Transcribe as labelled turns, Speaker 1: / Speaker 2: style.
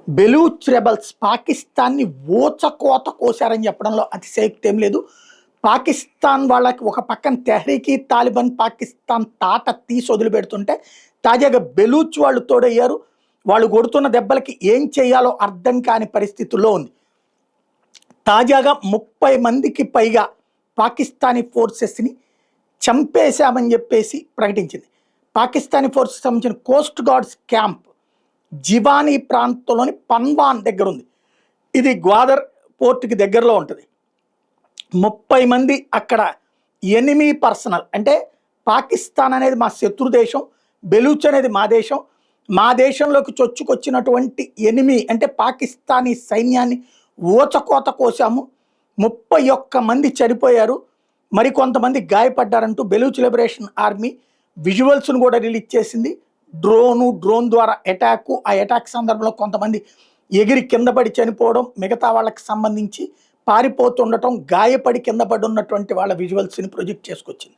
Speaker 1: Baloch rebels పాకిస్తాన్ని ఊచకోత కోశారని చెప్పడంలో అతిశయోక్తి ఏం లేదు. పాకిస్తాన్ వాళ్ళకి ఒక పక్కన తెహ్రీకి తాలిబాన్ పాకిస్తాన్ తాట తీసి వదిలిపెడుతుంటే తాజాగా బెలూచ్ వాళ్ళు తోడయ్యారు. వాళ్ళు కొడుతున్న దెబ్బలకి ఏం చేయాలో అర్థం కాని పరిస్థితుల్లో ఉంది. తాజాగా 30 మందికి పైగా పాకిస్తానీ ఫోర్సెస్ని చంపేశామని చెప్పేసి ప్రకటించింది. పాకిస్తానీ ఫోర్సెస్ సంబంధించిన కోస్ట్ గార్డ్స్ క్యాంప్ జివానీ ప్రాంతంలోని పన్వాన్ దగ్గర ఉంది. ఇది గ్వాదర్ పోర్టుకి దగ్గరలో ఉంటుంది. 30 మంది అక్కడ ఎనిమీ పర్సనల్, అంటే పాకిస్తాన్ అనేది మా శత్రు దేశం, బెలూచ్ అనేది మా దేశం, మా దేశంలోకి చొచ్చుకొచ్చినటువంటి ఎనిమీ అంటే పాకిస్తానీ సైన్యాన్ని ఊచకోత కోసాము. 31 మంది చనిపోయారు, మరికొంతమంది గాయపడ్డారంటూ బెలూచ్ లిబరేషన్ ఆర్మీ విజువల్స్ను కూడా రిలీజ్ చేసింది. డ్రోన్ ద్వారా అటాక్, ఆ అటాక్ సందర్భంలో కొంతమంది ఎగిరి కింద పడి చనిపోవడం, మిగతా వాళ్ళకి సంబంధించి పారిపోతుండటం, గాయపడి కింద పడి ఉన్నటువంటి వాళ్ళ విజువల్స్ని ప్రొజెక్ట్ చేసుకొచ్చింది.